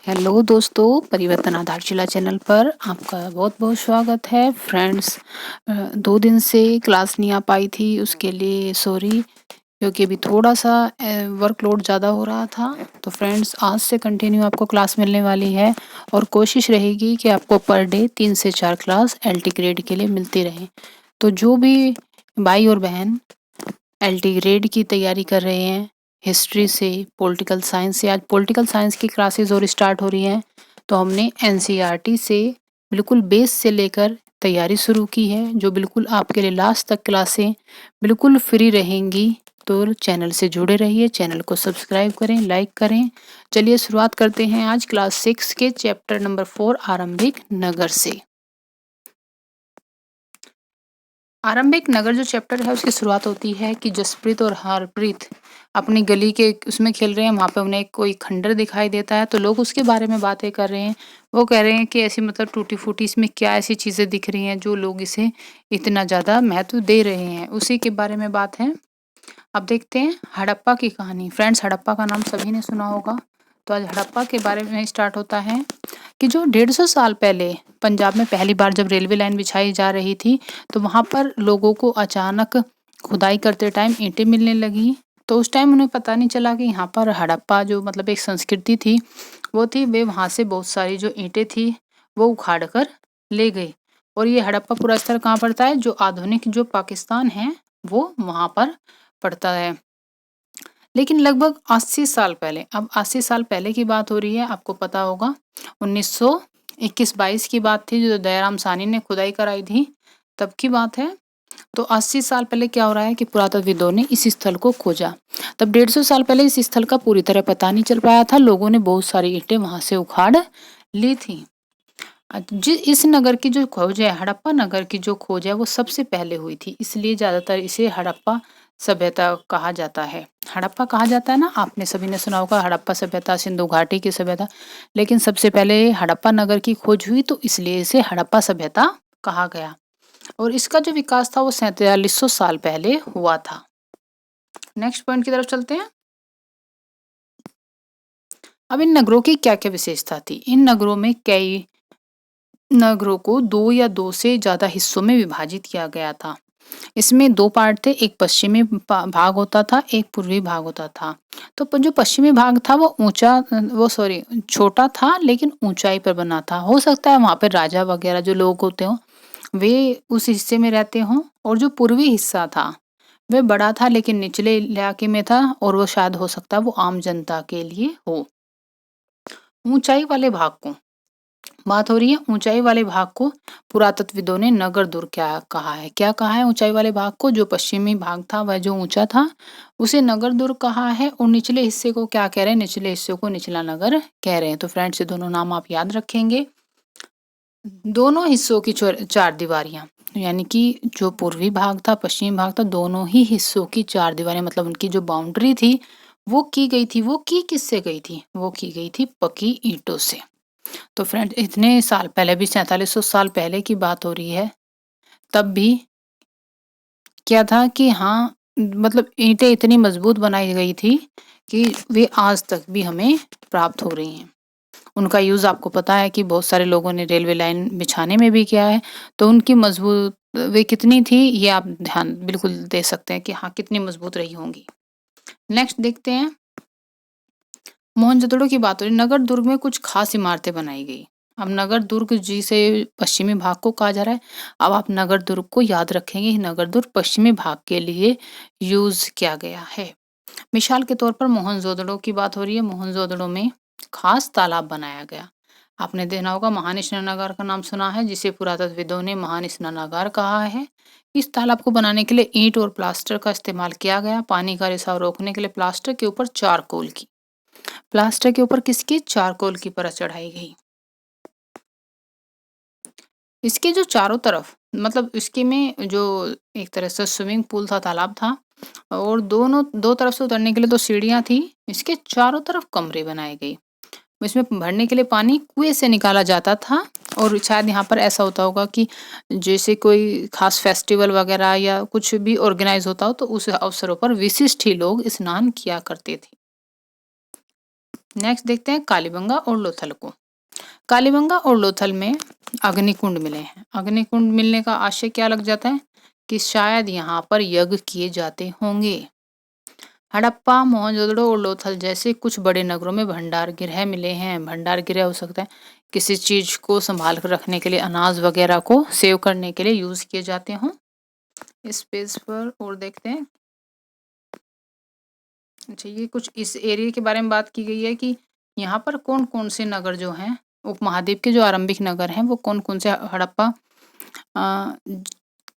Hello दोस्तों, परिवर्तन आधारशिला चैनल पर आपका बहुत-बहुत स्वागत है। फ्रेंड्स 2 दिन से क्लास नहीं आ पाई थी, उसके लिए सॉरी, क्योंकि अभी थोड़ा-सा वर्कलोड ज़्यादा हो रहा था। तो फ्रेंड्स आज से कंटिन्यू आपको क्लास मिलने वाली है और कोशिश रहेगी कि आपको पर डे 3 से 4 क्लास एलटी ग्रेड के लिए मिलती रहे। तो जो भी भाई और बहन एलटी ग्रेड की तैयारी कर रहे हैं, हिस्ट्री से, पॉलिटिकल साइंस से, आज पॉलिटिकल साइंस की क्लासेस और स्टार्ट हो रही हैं, तो हमने एनसीईआरटी से बिल्कुल बेस से लेकर तैयारी शुरू की है, जो बिल्कुल आपके लिए लास्ट तक क्लासें बिल्कुल फ्री रहेंगी। तो चैनल से जुड़े रहिए, चैनल को सब्सक्राइब करें, लाइक करें। चलिए शुरुआत करते हैं आज क्लास 6 के चैप्टर नंबर 4 आरंभिक नगर से। आरंभिक नगर जो चैप्टर है उसकी शुरुआत होती है कि जसप्रीत और हरप्रीत अपनी गली के उसमें खेल रहे हैं। वहां पे उन्हें कोई खंडर दिखाई देता है, तो लोग उसके बारे में बातें कर रहे हैं। वो कह रहे हैं कि ऐसी मतलब टूटी फूटी इसमें क्या ऐसी चीजें दिख रही हैं जो लोग इसे इतना ज्यादा महत्व दे रहे हैं, उसी के बारे में बात है। अब देखते हैं हड़प्पा की कहानी। फ्रेंड्स हड़प्पा का नाम सभी ने सुना होगा, तो आज हड़प्पा के बारे में स्टार्ट होता है कि जो 150 साल पहले पंजाब में पहली बार जब रेलवे लाइन बिछाई जा रही थी, तो वहां पर लोगों को अचानक खुदाई करते टाइम ईंटें मिलने लगी। तो उस टाइम उन्हें पता नहीं चला कि यहाँ पर हड़प्पा जो मतलब एक संस्कृति थी वो थी, वे वहां से बहुत सारी जो ईंटें थी वो उखाड़ कर ले गए। और ये हड़प्पा पूरा स्थल कहाँ पड़ता है, जो आधुनिक जो पाकिस्तान है वो वहां पर पड़ता है। लेकिन लगभग 80 साल पहले, अब 80 साल पहले की बात हो रही है, आपको पता होगा 1921-22 की बात थी, जो दयाराम साहनी ने खुदाई कराई थी, तब की बात है। तो 80 साल पहले क्या हो रहा है कि पुरातत्वविदों ने इस स्थल को खोजा। तब 150 साल पहले इस स्थल का पूरी तरह पता नहीं चल पाया था, लोगों ने बहुत सारी ईंटें वहां से उखाड़ ली थी। इस नगर की जो खोज है, हड़प्पा नगर की जो खोज है, वो सबसे पहले हुई थी, इसलिए ज्यादातर इसे हड़प्पा सभ्यता कहा जाता है। हड़प्पा कहा जाता है ना, आपने सभी ने सुना होगा हड़प्पा सभ्यता, सिंधु घाटी की सभ्यता। लेकिन सबसे पहले हड़प्पा नगर की खोज हुई, तो इसलिए इसे हड़प्पा सभ्यता कहा गया। और इसका जो विकास था वो 4700 साल पहले हुआ था। नेक्स्ट पॉइंट की तरफ चलते हैं। अब इन नगरों की क्या क्या विशेषता थी। इन नगरों में कई नगरों को 2 या 2 से ज्यादा हिस्सों में विभाजित किया गया था। इसमें 2 पार्ट थे, एक पश्चिमी भाग होता था, एक पूर्वी भाग होता था। तो जो पश्चिमी भाग था वो छोटा था, लेकिन ऊंचाई पर बना था। हो सकता है वहां पर राजा वगैरह जो लोग होते हो वे उस हिस्से में रहते हों। और जो पूर्वी हिस्सा था वह बड़ा था, लेकिन निचले इलाके में था, और वो शायद हो सकता है वो आम जनता के लिए हो। ऊंचाई वाले भाग को बात हो रही है, ऊंचाई वाले भाग को पुरातत्वविदों ने नगर दुर्ग क्या कहा है। क्या कहा है, ऊंचाई वाले भाग को, जो पश्चिमी भाग था वह जो ऊंचा था उसे नगर दुर्ग कहा है। और निचले हिस्से को क्या कह रहे हैं, निचले हिस्से को निचला नगर कह रहे हैं। तो फ्रेंड्स ये दोनों नाम आप याद रखेंगे। दोनों हिस्सों की चार दीवारियां, यानी कि जो पूर्वी भाग था पश्चिमी भाग था, दोनों ही हिस्सों की चार दीवारें, मतलब उनकी जो बाउंड्री थी वो की गई थी। वो की किससे गई थी, वो की गई थी पक्की ईंटों से। तो फ्रेंड इतने साल पहले भी, 4700 साल पहले की बात हो रही है, तब भी क्या था कि हाँ, मतलब ईंटें इतनी मजबूत बनाई गई थी कि वे आज तक भी हमें प्राप्त हो रही हैं। उनका यूज आपको पता है कि बहुत सारे लोगों ने रेलवे लाइन बिछाने में भी किया है। तो उनकी मजबूत वे कितनी थी ये आप ध्यान बिल्कुल दे सकते हैं कि हाँ कितनी मजबूत रही होंगी। नेक्स्ट देखते हैं, मोहनजोदड़ो की बात हो रही। नगर दुर्ग में कुछ खास इमारतें बनाई गई। अब नगर दुर्ग जी से पश्चिमी भाग को कहा जा रहा है। अब आप नगर दुर्ग को याद रखेंगे, नगर दुर्ग पश्चिमी भाग के लिए यूज किया गया है। मिसाल के तौर पर मोहनजोदड़ो की बात हो रही है। मोहनजोदड़ो में खास तालाब बनाया गया। आपने देखा होगा महान स्नानागार का नाम सुना है, जिसे पुरातत्वविदों ने महान स्नानागार कहा है। इस तालाब को बनाने के लिए ईंट और प्लास्टर का इस्तेमाल किया गया। पानी का रिसाव रोकने के लिए प्लास्टर के ऊपर चारकोल की, प्लास्टर के ऊपर किसकी, चारकोल की परत चढ़ाई गई। इसके जो चारों तरफ, मतलब इसके में जो एक तरह से स्विमिंग पूल था, तालाब था, और दोनों दो तरफ से उतरने के लिए तो सीढ़ियां थी। इसके चारों तरफ कमरे बनाए गए। इसमें भरने के लिए पानी कुएं से निकाला जाता था। और शायद यहाँ पर ऐसा होता होगा कि जैसे कोई खास फेस्टिवल वगैरह या कुछ भी ऑर्गेनाइज होता हो, तो उस अवसरों पर विशिष्ट ही लोग स्नान किया करते थे। नेक्स्ट देखते हैं कालीबंगा और लोथल को। कालीबंगा और लोथल में अग्निकुंड मिले हैं। अग्निकुंड मिलने का आशय क्या लग जाता है कि शायद यहाँ पर यज्ञ किए जाते होंगे। हड़प्पा, मोहनजोदड़ो और लोथल जैसे कुछ बड़े नगरों में भंडार गृह मिले हैं। भंडार गृह हो सकता है किसी चीज को संभाल कर रखने के लिए, अनाज वगैरह को सेव करने के लिए यूज किए जाते हों। इस पेज पर और देखते हैं। अच्छा, ये कुछ इस एरिया के बारे में बात की गई है कि यहाँ पर कौन कौन से नगर जो हैं, उपमहाद्वीप के जो आरंभिक नगर हैं वो कौन कौन से हड़प्पा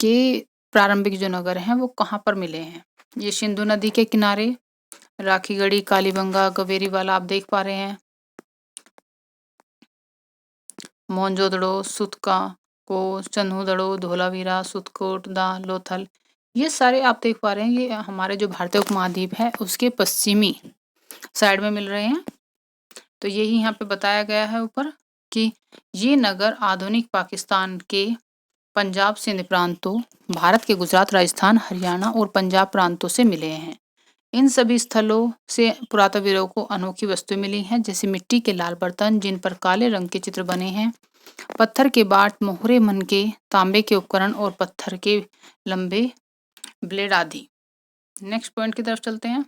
के प्रारंभिक जो नगर हैं वो कहाँ पर मिले हैं। ये सिंधु नदी के किनारे राखीगढ़ी, कालीबंगा, गवेरीवाला आप देख पा रहे हैं। मोहनजोदड़ो, सुतका को, चन्हूदड़ो, धोलावीरा, सुतकोट, दा, लोथल, ये सारे आप देख पा रहे हैं। ये हमारे जो भारतीय उपमहाद्वीप है उसके पश्चिमी साइड में मिल रहे हैं। तो यही यहाँ पे बताया गया है ऊपर कि ये नगर आधुनिक पाकिस्तान के पंजाब, सिंध प्रांतों, भारत के गुजरात, राजस्थान, हरियाणा और पंजाब प्रांतों से मिले हैं। इन सभी स्थलों से पुरातत्वविदों को अनोखी वस्तुएं मिली हैं, जैसे मिट्टी के लाल बर्तन जिन पर काले रंग के चित्र बने हैं, पत्थर के बाट, मोहरे, मनके, तांबे के उपकरण और पत्थर के लंबे ब्लेड आदि। नेक्स्ट पॉइंट की तरफ चलते हैं।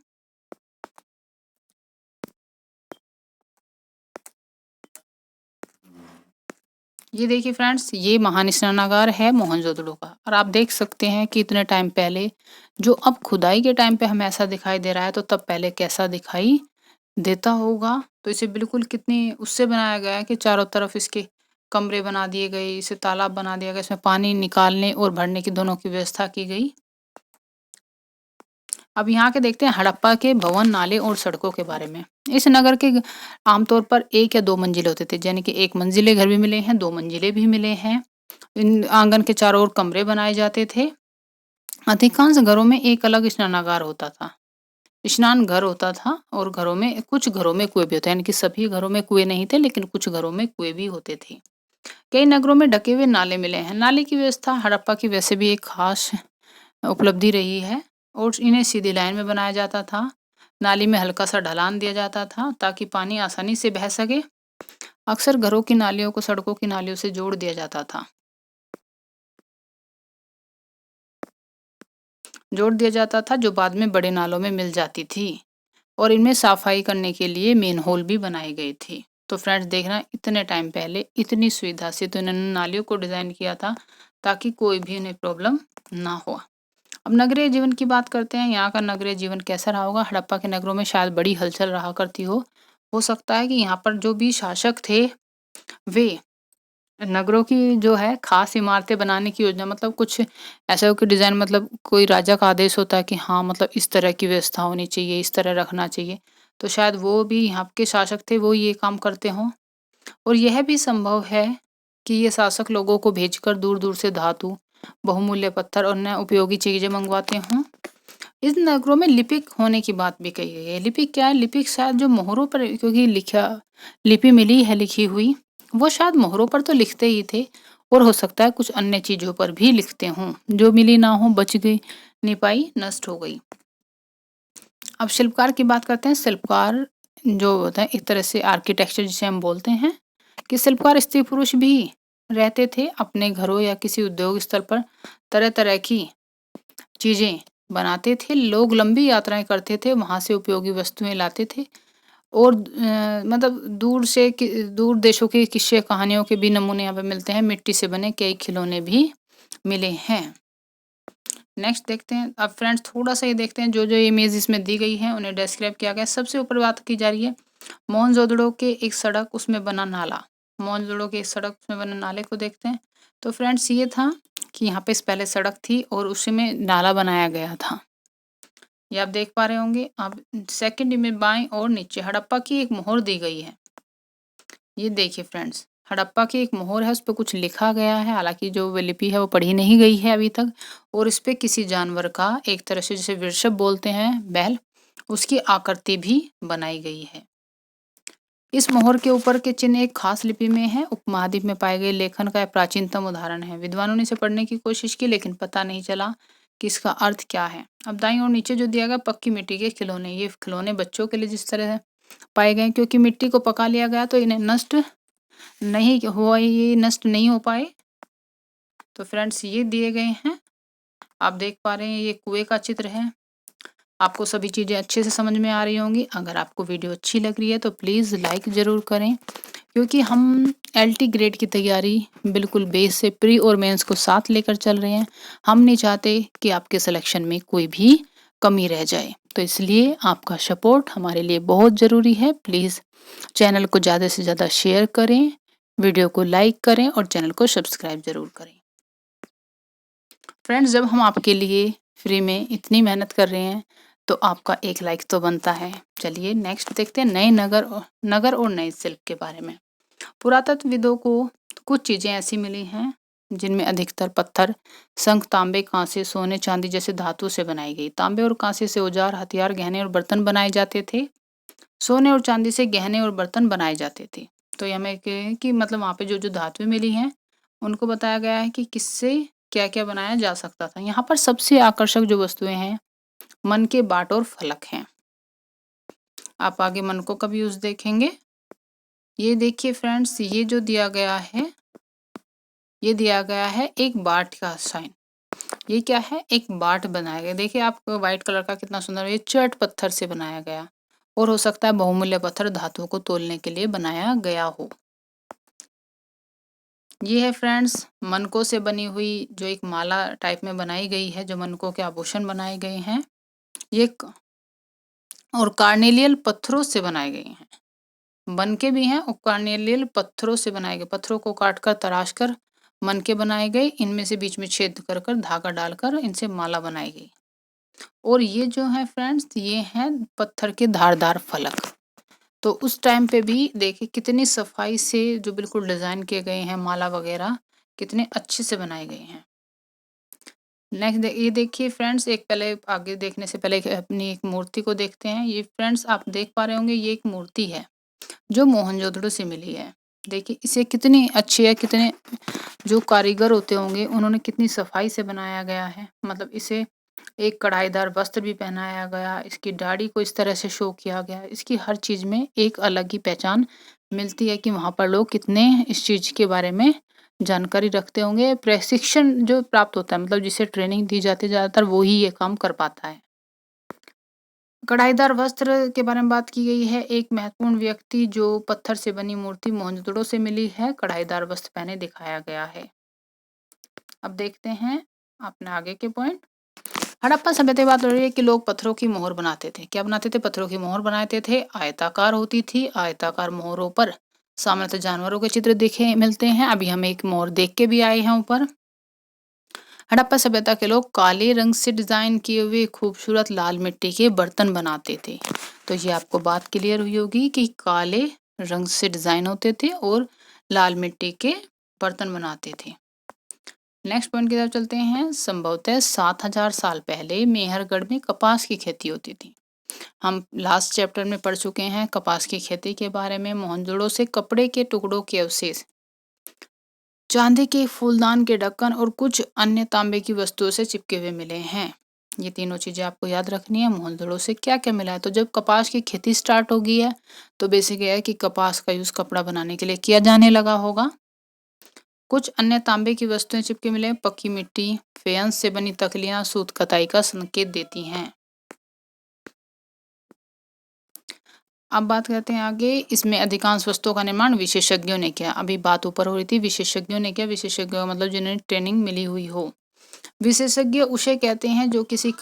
ये देखिए फ्रेंड्स, ये महान स्नानागार है मोहनजोदड़ो का, और आप देख सकते हैं कि इतने टाइम पहले, जो अब खुदाई के टाइम पे हमें ऐसा दिखाई दे रहा है, तो तब पहले कैसा दिखाई देता होगा। तो इसे बिल्कुल कितनी उससे बनाया गया है कि चारों तरफ इसके कमरे बना दिए गए, इसे तालाब बना दिया गया, इसमें पानी निकालने और भरने की दोनों की व्यवस्था की गई। अब यहाँ के देखते हैं हड़प्पा के भवन, नाले और सड़कों के बारे में। इस नगर के आमतौर पर 1 या 2 मंजिले होते थे, यानी कि 1 मंजिले घर भी मिले हैं, 2 मंजिले भी मिले हैं। इन आंगन के चारों ओर कमरे बनाए जाते थे। अधिकांश घरों में एक अलग स्नानागार होता था, स्नान घर होता था, और घरों में, कुछ घरों में कुएं भी होते हैं, यानी कि सभी घरों में कुएं नहीं थे, लेकिन कुछ घरों में कुएं भी होते थे। कई नगरों में ढके हुए नाले मिले हैं। नाले की व्यवस्था हड़प्पा की वैसे भी एक खास उपलब्धि रही है, और इन्हें सीधी लाइन में बनाया जाता था। नाली में हल्का सा ढलान दिया जाता था ताकि पानी आसानी से बह सके। अक्सर घरों की नालियों को सड़कों की नालियों से जोड़ दिया जाता था। जो बाद में बड़े नालों में मिल जाती थी, और इनमें सफाई करने के लिए मेन होल भी बनाए गए थे। तो फ्रेंड्स देखना, इतने टाइम पहले इतनी सुविधा से तो इन्होंने नालियों को डिजाइन किया था ताकि कोई भी इन्हें प्रॉब्लम ना हो। अब नगरीय जीवन की बात करते हैं। यहाँ का नगरीय जीवन कैसा रहा होगा। हड़प्पा के नगरों में शायद बड़ी हलचल रहा करती हो सकता है कि यहाँ पर जो भी शासक थे वे नगरों की जो है खास इमारतें बनाने की योजना, मतलब कुछ ऐसा हो कि डिजाइन, मतलब कोई राजा का आदेश होता है कि हाँ, मतलब इस तरह की व्यवस्था होनी चाहिए, इस तरह रखना चाहिए। तो शायद वो भी यहाँ के शासक थे, वो ये काम करते हों। और यह भी संभव है कि ये शासक लोगों को भेजकर दूर दूर से धातु, बहुमूल्य पत्थर और अन्य उपयोगी चीजें मंगवाते हों। इस नगरों में लिपिक होने की बात भी कही गई है। लिपिक क्या है? लिपिक शायद जो मोहरों पर, क्योंकि लिखा लिपि मिली है लिखी हुई, वो शायद मोहरों पर तो लिखते ही थे, और हो सकता है कुछ अन्य चीजों पर भी लिखते हों, जो मिली ना हो, बच गई, नहीं पाई, नष्ट हो गई। अब शिल्पकार की बात करते हैं। शिल्पकार जो होता है एक तरह से आर्किटेक्चर जिसे हम बोलते हैं, कि शिल्पकार स्त्री पुरुष भी रहते थे अपने घरों या किसी उद्योग स्थल पर, तरह तरह की चीजें बनाते थे। लोग लंबी यात्राएं करते थे, वहां से उपयोगी वस्तुएं लाते थे, और मतलब दूर देशों के किस्से कहानियों के भी नमूने यहाँ पे मिलते हैं। मिट्टी से बने कई खिलौने भी मिले हैं। नेक्स्ट देखते हैं। अब फ्रेंड्स थोड़ा सा ये देखते हैं, जो जो इमेज इसमें दी गई है उन्हें डिस्क्राइब किया गया है। सबसे ऊपर बात की जा रही है मोहनजोदड़ो के एक सड़क, उसमें बना नाला। मोहनजोदड़ो के एक सड़क, उसमें बना नाले को देखते हैं। तो फ्रेंड्स ये था कि यहाँ पे पहले सड़क थी और उसी में नाला बनाया गया था, ये आप देख पा रहे होंगे। अब सेकंड में बाएं और नीचे हड़प्पा की एक मोहर दी गई है। ये देखिए फ्रेंड्स, हड़प्पा की एक मोहर है, उस पर कुछ लिखा गया है, हालांकि जो वो लिपि है वो पढ़ी नहीं गई है अभी तक। और इस पे किसी जानवर का, एक तरह से जिसे वृषभ बोलते हैं, बैल, उसकी आकृति भी बनाई गई है। इस मोहर के ऊपर के चिन्ह एक खास लिपि में है, उपमहाद्वीप में पाए गए लेखन का प्राचीनतम उदाहरण है। विद्वानों ने इसे पढ़ने की कोशिश की, लेकिन पता नहीं चला कि इसका अर्थ क्या है। अब दाईं और नीचे जो दिया गया, पक्की मिट्टी के खिलौने, ये खिलौने बच्चों के लिए जिस तरह पाए गए, क्योंकि मिट्टी को पका लिया गया तो इन्हें नष्ट नहीं हुआ, ये नष्ट नहीं हो पाए। तो फ्रेंड्स ये दिए गए हैं, आप देख पा रहे हैं ये कुएं का चित्र है। आपको सभी चीज़ें अच्छे से समझ में आ रही होंगी। अगर आपको वीडियो अच्छी लग रही है तो प्लीज़ लाइक ज़रूर करें, क्योंकि हम एलटी ग्रेड की तैयारी बिल्कुल बेस से प्री और मेंस को साथ लेकर चल रहे हैं। हम नहीं चाहते कि आपके सिलेक्शन में कोई भी कमी रह जाए, तो इसलिए आपका सपोर्ट हमारे लिए बहुत ज़रूरी है। प्लीज़ चैनल को ज़्यादा से ज़्यादा शेयर करें, वीडियो को लाइक करें और चैनल को सब्सक्राइब ज़रूर करें। फ्रेंड्स, जब हम आपके लिए फ्री में इतनी मेहनत कर रहे हैं तो आपका एक लाइक तो बनता है। चलिए नेक्स्ट देखते हैं नए नगर और नए शिल्प के बारे में। पुरातत्वविदों को कुछ चीज़ें ऐसी मिली हैं जिनमें अधिकतर पत्थर, शंख, तांबे, कांसे, सोने, चांदी जैसे धातु से बनाई गई। तांबे और कांसे से औजार, हथियार, गहने और बर्तन बनाए जाते थे। सोने और चांदी से गहने और बर्तन बनाए जाते थे। तो ये हमें कि मतलब वहाँ पे जो जो धातुएं मिली हैं उनको बताया गया है कि किससे क्या क्या बनाया जा सकता था। यहाँ पर सबसे आकर्षक जो वस्तुएं हैं मन के बाट और फलक हैं। आप आगे मन को कभी यूज देखेंगे। ये देखिए फ्रेंड्स, ये जो दिया गया है, ये दिया गया है एक बाट का साइन। ये क्या है, एक बाट बनाया गया। देखिए आप व्हाइट कलर का कितना सुंदर, ये चट पत्थर से बनाया गया और हो सकता है बहुमूल्य पत्थर धातुओं को तोलने के लिए बनाया गया हो। ये है फ्रेंड्स मनकों से बनी हुई जो एक माला टाइप में बनाई गई है, जो मनकों के आभूषण बनाए गए हैं। ये और कार्नेलियल पत्थरों से बनाए गए हैं। बन के भी हैं और कार्नेलियल पत्थरों से बनाए गए। पत्थरों को काटकर तराश कर मन के बनाए गए। इनमें से बीच में छेद कर कर धागा डालकर इनसे माला बनाई गई। और ये जो है फ्रेंड्स, ये हैं पत्थर के धारदार फलक। तो उस टाइम पे भी देखिए कितनी सफाई से जो बिल्कुल डिजाइन किए गए हैं, माला वगैरह कितने अच्छे से बनाए गए हैं। नेक्स्ट ये देखिए फ्रेंड्स, एक पहले आगे देखने से पहले अपनी एक मूर्ति को देखते हैं। ये फ्रेंड्स आप देख पा रहे होंगे, ये एक मूर्ति है जो मोहनजोदड़ो से मिली है। देखिए इसे कितनी अच्छी है, कितने जो कारीगर होते होंगे उन्होंने कितनी सफाई से बनाया गया है। मतलब इसे एक कढ़ाईदार वस्त्र भी पहनाया गया, इसकी दाढ़ी को इस तरह से शो किया गया। इसकी हर चीज में एक अलग ही पहचान मिलती है कि वहां पर लोग कितने इस चीज के बारे में जानकारी रखते होंगे। प्रशिक्षण जो प्राप्त होता है, मतलब जिसे ट्रेनिंग दी जाती है, ज्यादातर वो ही ये काम कर पाता है। कढ़ाईदार वस्त्र के बारे में बात की गई है। एक महत्वपूर्ण व्यक्ति जो पत्थर से बनी मूर्ति मोहनजोदड़ो से मिली है, कढ़ाईदार वस्त्र पहने दिखाया गया है। अब देखते हैं अपने आगे के पॉइंट। हड़प्पा सभ्यता की बात हो रही है कि लोग पत्थरों की मोहर बनाते थे। क्या बनाते थे? पत्थरों की मोहर बनाते थे। आयताकार होती थी। आयताकार मोहरों पर सामान्यतः जानवरों के चित्र देखे मिलते हैं। अभी हम एक मोहर देख के भी आए हैं ऊपर। हड़प्पा सभ्यता के लोग काले रंग से डिजाइन किए हुए खूबसूरत लाल मिट्टी के बर्तन बनाते थे। तो ये आपको बात क्लियर हुई होगी कि काले रंग से डिजाइन होते थे और लाल मिट्टी के बर्तन बनाते थे। नेक्स्ट पॉइंट की तरफ चलते हैं। संभवतः 7000 साल पहले मेहरगढ़ में कपास की खेती होती थी। हम लास्ट चैप्टर में पढ़ चुके हैं कपास की खेती के बारे में। मोहनजोदड़ो से कपड़े के टुकड़ों के अवशेष, चांदी के फूलदान के ढक्कन और कुछ अन्य तांबे की वस्तुओं से चिपके हुए मिले हैं। ये तीनों चीजें आपको याद रखनी है। मोहनजोदड़ो से क्या क्या मिला है? तो जब कपास की खेती स्टार्ट हो गई है तो बेसिक है कि कपास का यूज कपड़ा बनाने के लिए किया जाने लगा होगा। कुछ अन्य तांबे की वस्तुएं चिपके मिले। पक्की मिट्टी, फेयंस से बनी तकलियां सूत कताई का संकेत देती हैं। अब बात करते हैं आगे। इसमें अधिकांश वस्तुओं का निर्माण विशेषज्ञों ने किया। अभी बात ऊपर हो रही थी विशेषज्ञों ने किया। विशेषज्ञों मतलब जिन्हें ट्रेनिंग मिली हुई हो। विशेषज्ञ उसे कहते हैं जो किसी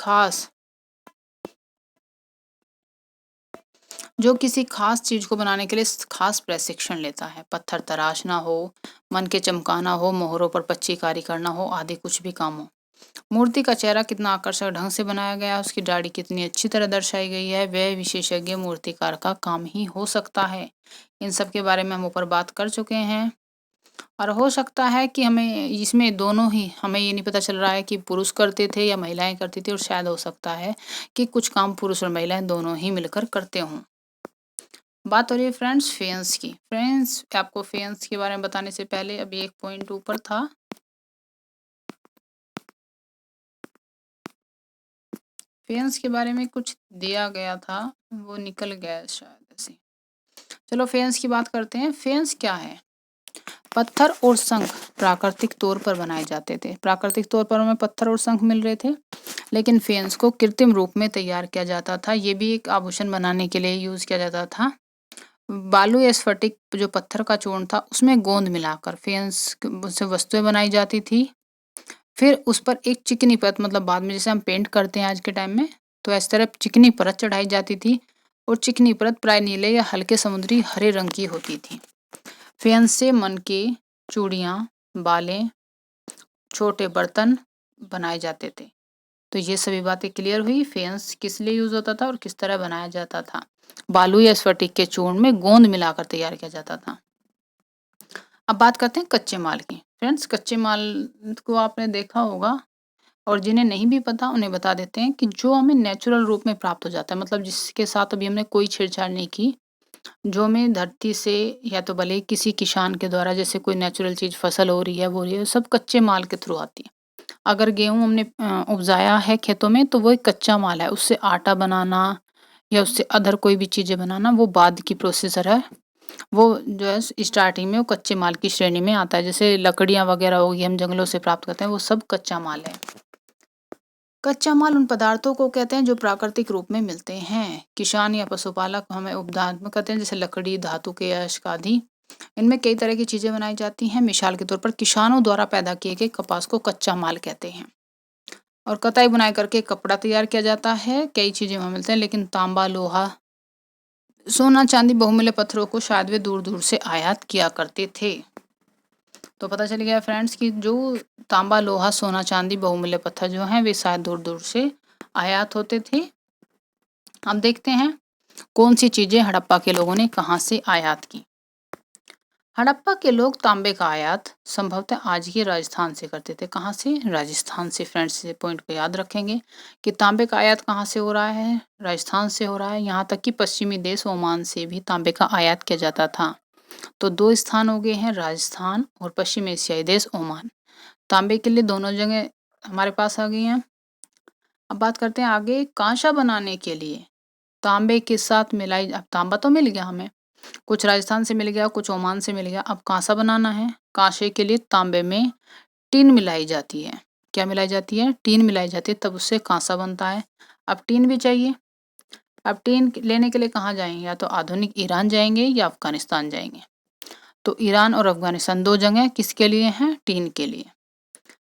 खास चीज को बनाने के लिए खास प्रशिक्षण लेता है। पत्थर तराशना हो, मन के चमकाना हो, मोहरों पर पच्चीकारी करना हो, आदि कुछ भी काम हो। मूर्ति का चेहरा कितना आकर्षक ढंग से बनाया गया है, उसकी दाढ़ी कितनी अच्छी तरह दर्शाई गई है, वह विशेषज्ञ मूर्तिकार का काम ही हो सकता है। इन सब के बारे में हम ऊपर बात कर चुके हैं। और हो सकता है कि हमें इसमें दोनों ही, हमें ये नहीं पता चल रहा है कि पुरुष करते थे या महिलाएं करती थी, और शायद हो सकता है कि कुछ काम पुरुष और महिलाएं दोनों ही मिलकर करते हों। बात हो रही है फ्रेंड्स फेयंस की। फ्रेंड्स आपको फेयंस के बारे में बताने से पहले अभी एक पॉइंट ऊपर था। फेयंस के बारे में कुछ दिया गया था, वो निकल गया शायद ऐसे। चलो फेंस की बात करते हैं। फेंस क्या है? पत्थर और शंख प्राकृतिक तौर पर बनाए जाते थे। प्राकृतिक तौर पर हमें पत्थर और शंख मिल रहे थे, लेकिन फेंस को कृत्रिम रूप में तैयार किया जाता था। ये भी एक आभूषण बनाने के लिए यूज किया जाता था। बालू या स्फटिक जो पत्थर का चूर्ण था उसमें गोंद मिलाकर फेंस से वस्तुएं बनाई जाती थी। फिर उस पर एक चिकनी परत, मतलब बाद में जैसे हम पेंट करते हैं आज के टाइम में, तो इस तरह चिकनी परत चढ़ाई जाती थी और चिकनी परत प्राय नीले या हल्के समुद्री हरे रंग की होती थी। फेंस से मनके, चूड़ियाँ, बालें, छोटे बर्तन बनाए जाते थे। तो ये सभी बातें क्लियर हुई। फेंस किस लिए यूज होता था और किस तरह बनाया जाता था। बालू या स्फटिक के चूर्ण में गोंद मिलाकर तैयार किया जाता था। अब बात करते हैं कच्चे माल की। फ्रेंड्स, कच्चे माल को आपने देखा होगा, और जिन्हें नहीं भी पता उन्हें बता देते हैं कि जो हमें नेचुरल रूप में प्राप्त हो जाता है, मतलब जिसके साथ अभी हमने कोई छेड़छाड़ नहीं की, जो हमें धरती से या तो भले ही किसी किसान के द्वारा, जैसे कोई नेचुरल चीज फसल हो रही है वो सब कच्चे माल के थ्रू आती है। अगर गेहूँ हमने उपजाया है खेतों में, तो वो एक कच्चा माल है। उससे आटा बनाना या उससे अदर कोई भी चीज़ें बनाना वो बाद की प्रोसेसर है। वो जो है स्टार्टिंग में वो कच्चे माल की श्रेणी में आता है। जैसे लकड़ियाँ वगैरह होगी हम जंगलों से प्राप्त करते हैं, वो सब कच्चा माल है। कच्चा माल उन पदार्थों को कहते हैं जो प्राकृतिक रूप में मिलते हैं। किसान या पशुपालक हमें उपदान में कहते हैं, जैसे लकड़ी, धातु के अयस्क आदि। इनमें कई तरह की चीजें बनाई जाती हैं। मिसाल के तौर पर किसानों द्वारा पैदा किए गए कपास को कच्चा माल कहते हैं। और कताई बुनाई करके कपड़ा तैयार किया जाता है। कई चीजें वहां मिलते हैं, लेकिन तांबा, लोहा, सोना, चांदी, बहुमूल्य पत्थरों को शायद वे दूर दूर से आयात किया करते थे। तो पता चल गया फ्रेंड्स कि जो तांबा, लोहा, सोना, चांदी, बहुमूल्य पत्थर जो हैं वे शायद दूर दूर से आयात होते थे। अब देखते हैं कौन सी चीजें हड़प्पा के लोगों ने कहाँ से आयात की। हड़प्पा के लोग तांबे का आयात संभवतः आज के राजस्थान से करते थे। कहाँ से? राजस्थान से। फ्रेंड्स, से पॉइंट को याद रखेंगे कि तांबे का आयात कहाँ से हो रहा है? राजस्थान से हो रहा है। यहाँ तक कि पश्चिमी देश ओमान से भी तांबे का आयात किया जाता था। तो दो स्थान हो गए हैं, राजस्थान और पश्चिम एशियाई देश ओमान। तांबे के लिए दोनों जगह हमारे पास आ गई हैं। अब बात करते हैं आगे। कांसा बनाने के लिए तांबे के साथ मिलाई, अब तांबा तो मिल गया हमें, कुछ राजस्थान से मिल गया, कुछ ओमान से मिल गया। अब कांसा बनाना है। कांसे के लिए तांबे में टीन मिलाई जाती है। क्या मिलाई जाती है? टीन मिलाई जाती है, तब उससे कांसा बनता है। अब टीन भी चाहिए। अब टीन लेने के लिए कहाँ जाएंगे? या तो आधुनिक ईरान जाएंगे या अफगानिस्तान जाएंगे। तो ईरान और अफगानिस्तान दो जगह किसके लिए हैं? टीन के लिए।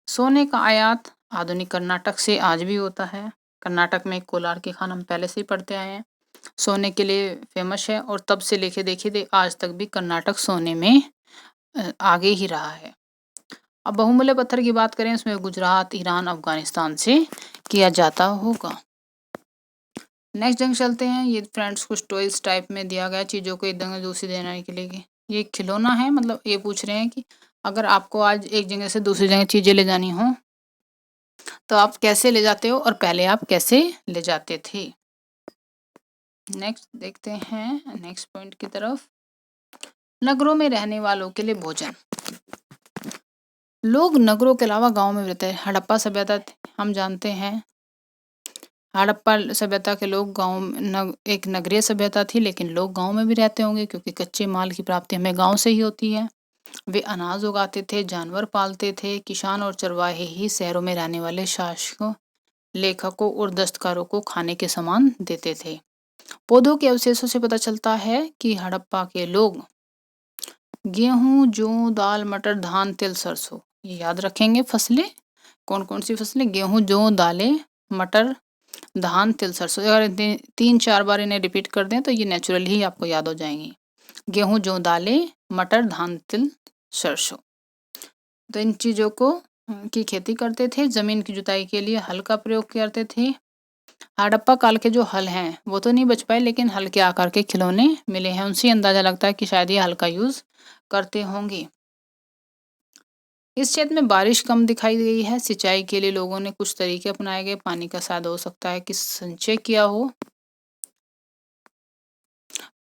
सोने का आयात आधुनिक कर्नाटक से आज भी होता है। कर्नाटक में कोलार के खान हम पहले से ही पढ़ते आए हैं, सोने के लिए फेमस है। और तब से लेके देखिए आज तक भी कर्नाटक सोने में आगे ही रहा है। अब बहुमूल्य पत्थर की बात करें, उसमें गुजरात, ईरान, अफगानिस्तान से किया जाता होगा। नेक्स्ट जंग चलते हैं। ये फ्रेंड्स कुछ टॉयज टाइप में दिया गया, चीज़ों को एक जगह दूसरी देने के लिए। ये खिलौना है, मतलब ये पूछ रहे हैं कि अगर आपको आज एक जगह से दूसरी जगह चीज़ें ले जानी हो तो आप कैसे ले जाते हो और पहले आप कैसे ले जाते थे। नेक्स्ट देखते हैं नेक्स्ट पॉइंट की तरफ। नगरों में रहने वालों के लिए भोजन। लोग नगरों के अलावा गांव में रहते हैं। हड़प्पा सभ्यता हम जानते हैं, हड़प्पा सभ्यता के लोग एक नगरीय सभ्यता थी, लेकिन लोग गांव में भी रहते होंगे क्योंकि कच्चे माल की प्राप्ति हमें गांव से ही होती है। वे अनाज उगाते थे, जानवर पालते थे। किसान और चरवाहे ही शहरों में रहने वाले शासकों, लेखकों और दस्तकारों को खाने के सामान देते थे। पौधों के अवशेषों से पता चलता है कि हड़प्पा के लोग गेहूं, जौ, दाल, मटर, धान, तिल, सरसों, ये याद रखेंगे फसलें। कौन कौन सी फसलें? गेहूं, जौ, दालें, मटर, धान, तिल, सरसों। अगर 3-4 बार इन्हें रिपीट कर दें तो ये नेचुरली ही आपको याद हो जाएंगी। गेहूं, जौ, दालें, मटर, धान, तिल, सरसों। तो इन चीज़ों को की खेती करते थे। जमीन की जुताई के लिए हल का प्रयोग करते थे। हड़प्पा काल के जो हल हैं वो तो नहीं बच पाए, लेकिन हल के आकार के खिलौने मिले हैं। उनसे अंदाजा लगता है कि शायद ये हल का यूज करते होंगे। इस क्षेत्र में बारिश कम दिखाई गई है। सिंचाई के लिए लोगों ने कुछ तरीके अपनाए गए। पानी का शायद हो सकता है कि संचय किया हो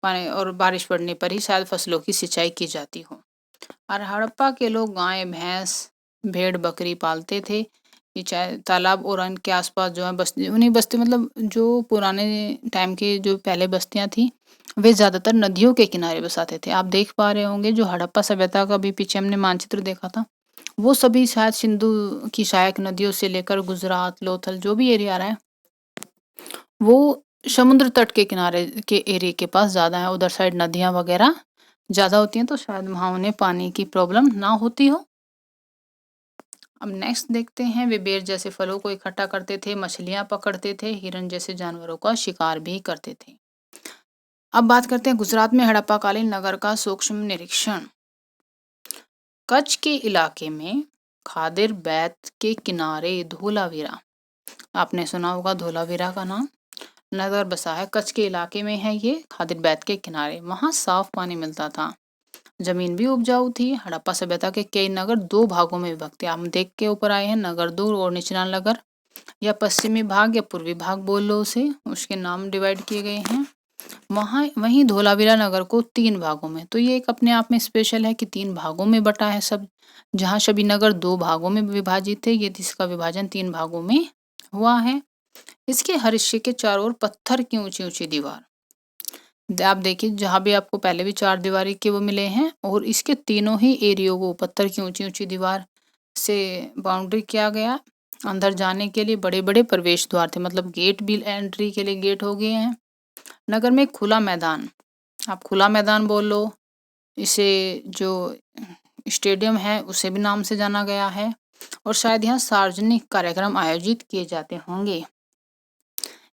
पानी, और बारिश पड़ने पर ही शायद फसलों की सिंचाई की जाती हो। और हड़प्पा के लोग गाय, भैंस, भेड़, बकरी पालते थे। ये चाहे तालाब और इनके आसपास जो है बस्ती, उन्हीं बस्ती मतलब जो पुराने टाइम की जो पहले बस्तियां थी वे ज़्यादातर नदियों के किनारे बसाते थे। आप देख पा रहे होंगे जो हड़प्पा सभ्यता का भी पीछे हमने मानचित्र देखा था, वो सभी शायद सिंधु की सहायक नदियों से लेकर गुजरात, लोथल जो भी एरिया आ रहा है, वो समुद्र तट के किनारे के एरिया के पास ज़्यादा है। उधर साइड नदियाँ वगैरह ज़्यादा होती हैं, तो शायद वहाँ उन्हें पानी की प्रॉब्लम ना होती हो। अब नेक्स्ट देखते हैं, वे बेर जैसे फलों को इकट्ठा करते थे, मछलियाँ पकड़ते थे, हिरन जैसे जानवरों का शिकार भी करते थे। अब बात करते हैं गुजरात में हड़प्पाकालीन नगर का सूक्ष्म निरीक्षण। कच्छ के इलाके में खादिर बैत के किनारे धोलावीरा, आपने सुना होगा धोलावीरा का नाम, नगर बसा है। कच्छ के इलाके में है ये, खादिर बैत के किनारे। वहाँ साफ पानी मिलता था, जमीन भी उपजाऊ थी। हड़प्पा सभ्यता के कई नगर दो भागों में विभक्त है। हम देख के ऊपर आए हैं, नगर दो और निचला नगर, या पश्चिमी भाग या पूर्वी भाग बोल लो उसे, उसके नाम डिवाइड किए गए हैं। वहीं धोलावीरा नगर को 3 भागों में, तो ये एक अपने आप में स्पेशल है कि 3 भागों में बटा है सब। जहाँ सभी नगर 2 भागों में विभाजित थे, ये इसका विभाजन 3 भागों में हुआ है। इसके हर हिस्से के चारों ओर पत्थर की ऊंची-ऊंची दीवार। आप देखिए, जहाँ भी आपको पहले भी 4 दीवारी के वो मिले हैं, और इसके तीनों ही एरियो को पत्थर की ऊंची-ऊंची दीवार से बाउंड्री किया गया। अंदर जाने के लिए बड़े-बड़े प्रवेश द्वार थे, मतलब गेट भी एंट्री के लिए गेट हो गए हैं। नगर में खुला मैदान, आप खुला मैदान बोल लो, इसे जो स्टेडियम है उसे भी नाम से जाना गया है, और शायद यहाँ सार्वजनिक कार्यक्रम आयोजित किए जाते होंगे।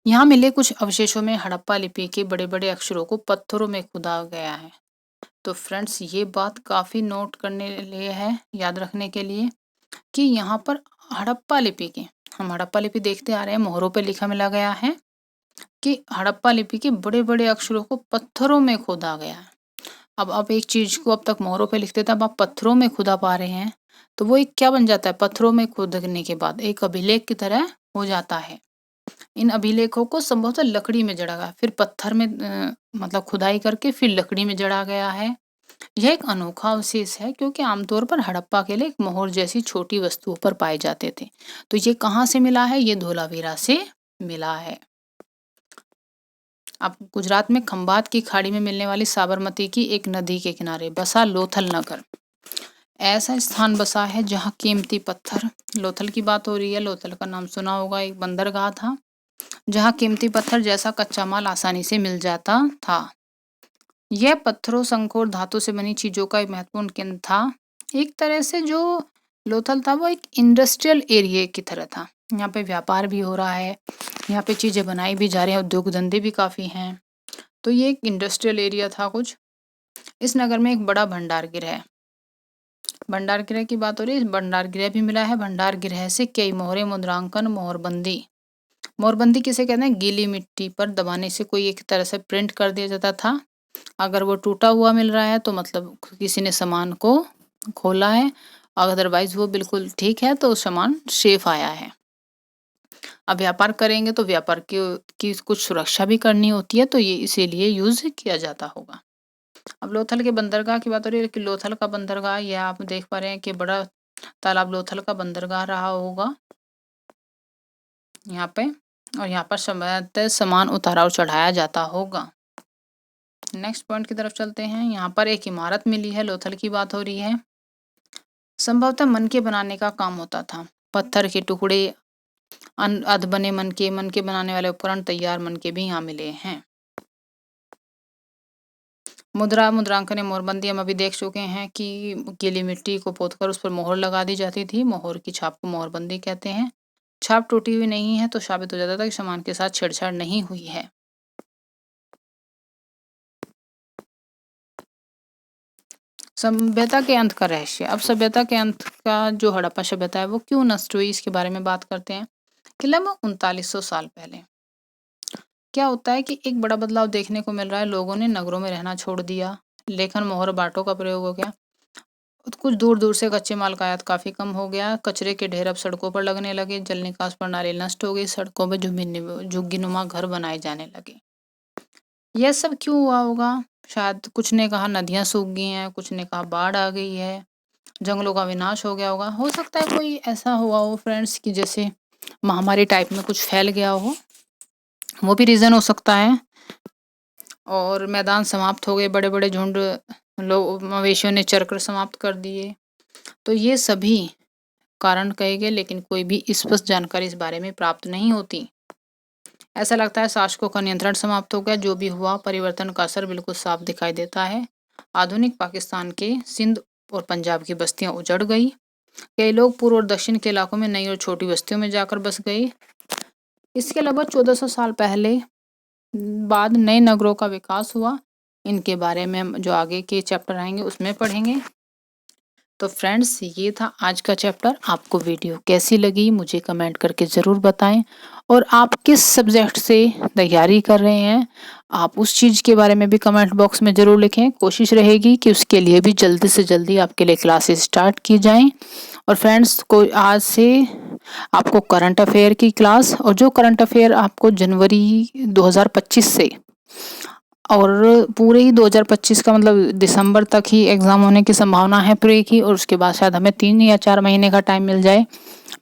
यहाँ मिले कुछ अवशेषों में हड़प्पा लिपि के बड़े-बड़े अक्षरों को पत्थरों में खुदा गया है। तो फ्रेंड्स, ये बात काफ़ी नोट करने लिए है, याद रखने के लिए, कि यहाँ पर हड़प्पा लिपि के, हम हड़प्पा लिपि देखते आ रहे हैं, मोहरों पे लिखा मिला गया है कि हड़प्पा लिपि के बड़े-बड़े अक्षरों को पत्थरों में खोदा गया है। अब आप एक चीज़ को अब तक मोहरों पे लिखते थे, अब आप पत्थरों में खुदा पा रहे हैं, तो वो एक क्या बन जाता है, पत्थरों में खोदने के बाद एक अभिलेख की तरह हो जाता है। इन अभिलेखों को संभवतः लकड़ी में जड़ा गया, फिर पत्थर में मतलब खुदाई करके फिर लकड़ी में जड़ा गया है। यह एक अनोखा अवशेष है, क्योंकि आमतौर पर हड़प्पा के लिए एक मोहर जैसी छोटी वस्तुओं पर पाए जाते थे। तो ये कहाँ से मिला है, ये धोलावीरा से मिला है। अब गुजरात में खंभात की खाड़ी में मिलने वाली साबरमती की एक नदी के किनारे बसा लोथल नगर ऐसा स्थान बसा है जहाँ कीमती पत्थर, लोथल की बात हो रही है, लोथल का नाम सुना होगा, एक बंदरगाह था जहाँ कीमती पत्थर जैसा कच्चा माल आसानी से मिल जाता था। यह पत्थरों, शंख और धातु से बनी चीजों का एक महत्वपूर्ण केंद्र था। एक तरह से जो लोथल था वो एक इंडस्ट्रियल एरिया की तरह था। यहाँ पे व्यापार भी हो रहा है, यहाँ पे चीजें बनाई भी जा रही हैं, उद्योग धंधे भी काफी हैं। तो ये एक इंडस्ट्रियल एरिया था कुछ। इस नगर में एक बड़ा भंडार गृह है। भंडार गृह की बात हो रही है, भंडार गृह भी मिला है। भंडार गृह से कई मोहरे, मुद्रांकन, मोहरबंदी। मोहरबंदी किसे कहते हैं, गीली मिट्टी पर दबाने से कोई एक तरह से प्रिंट कर दिया जाता था। अगर वो टूटा हुआ मिल रहा है तो मतलब किसी ने सामान को खोला है, अदरवाइज वो बिल्कुल ठीक है तो सामान सेफ आया है। अब व्यापार करेंगे तो व्यापार की कुछ सुरक्षा भी करनी होती है, तो ये इसीलिए यूज किया जाता होगा। अब लोथल के बंदरगाह की बात हो रही है कि लोथल का बंदरगाह, यह आप देख पा रहे हैं कि बड़ा तालाब लोथल का बंदरगाह रहा होगा यहाँ पे, और यहाँ पर संभवतः सामान उतारा और चढ़ाया जाता होगा। नेक्स्ट पॉइंट की तरफ चलते हैं। यहाँ पर एक इमारत मिली है, लोथल की बात हो रही है। संभवतः मनके बनाने का काम होता था। पत्थर के टुकड़े, अध बने मनके बनाने वाले उपकरण, तैयार मनके भी यहाँ मिले हैं। मुद्रांकन या मोहरबंदी हम अभी देख चुके हैं कि गीली मिट्टी को पोतकर उस पर मोहर लगा दी जाती थी। मोहर की छाप को मोहरबंदी कहते हैं। छाप टूटी हुई नहीं है तो साबित हो जाता था कि सामान के साथ छेड़छाड़ नहीं हुई है। सभ्यता के अंत का रहस्य। अब सभ्यता के अंत का जो हड़प्पा सभ्यता है वो क्यों नष्ट हुई, इसके बारे में बात करते हैं। कि लगभग 3900 साल पहले क्या होता है कि एक बड़ा बदलाव देखने को मिल रहा है। लोगों ने नगरों में रहना छोड़ दिया, लेखन, मोहर, बाटों का प्रयोग हो गया। कुछ दूर दूर से कच्चे माल का आयात काफी कम हो गया। कचरे के ढेर अब सड़कों पर लगने लगे। जल निकास प्रणाली नष्ट हो गई। सड़कों में झुग्गीनुमा घर बनाए जाने लगे। यह सब क्यों हुआ होगा? शायद कुछ ने कहा नदियां सूख गई हैं, कुछ ने कहा बाढ़ आ गई है, जंगलों का विनाश हो गया होगा। हो सकता है कोई ऐसा हुआ हो फ्रेंड्स कि जैसे महामारी टाइप में कुछ फैल गया हो, वो भी रीजन हो सकता है। और मैदान समाप्त हो गए, बड़े-बड़े झुंड लोग मवेशियों ने चरकर समाप्त कर दिए। तो ये सभी कारण कहे गए, लेकिन कोई भी स्पष्ट जानकारी इस बारे में प्राप्त नहीं होती। ऐसा लगता है शासकों का नियंत्रण समाप्त हो गया। जो भी हुआ, परिवर्तन का असर बिल्कुल साफ दिखाई देता है। आधुनिक पाकिस्तान के सिंध और पंजाब की बस्तियां उजड़ गई। कई लोग पूर्व और दक्षिण के इलाकों में नई और छोटी बस्तियों में जाकर बस गए। इसके लगभग 1400 साल पहले बाद नए नगरों का विकास हुआ। इनके बारे में हम जो आगे के चैप्टर आएंगे उसमें पढ़ेंगे। तो फ्रेंड्स, ये था आज का चैप्टर। आपको वीडियो कैसी लगी मुझे कमेंट करके ज़रूर बताएं। और आप किस सब्जेक्ट से तैयारी कर रहे हैं, आप उस चीज़ के बारे में भी कमेंट बॉक्स में ज़रूर लिखें। कोशिश रहेगी कि उसके लिए भी जल्दी से जल्दी आपके लिए क्लासेस स्टार्ट की जाएं। और फ्रेंड्स, को आज से आपको करंट अफेयर की क्लास, और जो करंट अफेयर आपको जनवरी 2025 से और पूरे ही 2025 का मतलब दिसंबर तक ही एग्ज़ाम होने की संभावना है प्री की, और उसके बाद शायद हमें 3 या 4 महीने का टाइम मिल जाए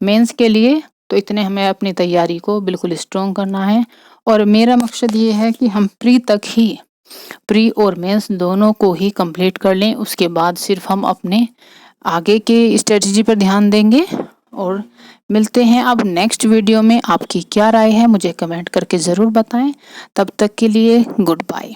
मेंस के लिए। तो इतने हमें अपनी तैयारी को बिल्कुल स्ट्रॉन्ग करना है। और मेरा मकसद ये है कि हम प्री और मेंस दोनों को ही कंप्लीट कर लें। उसके बाद सिर्फ हम अपने आगे के स्ट्रेटजी पर ध्यान देंगे। और मिलते हैं अब नेक्स्ट वीडियो में। आपकी क्या राय है मुझे कमेंट करके ज़रूर बताएं। तब तक के लिए गुड बाय।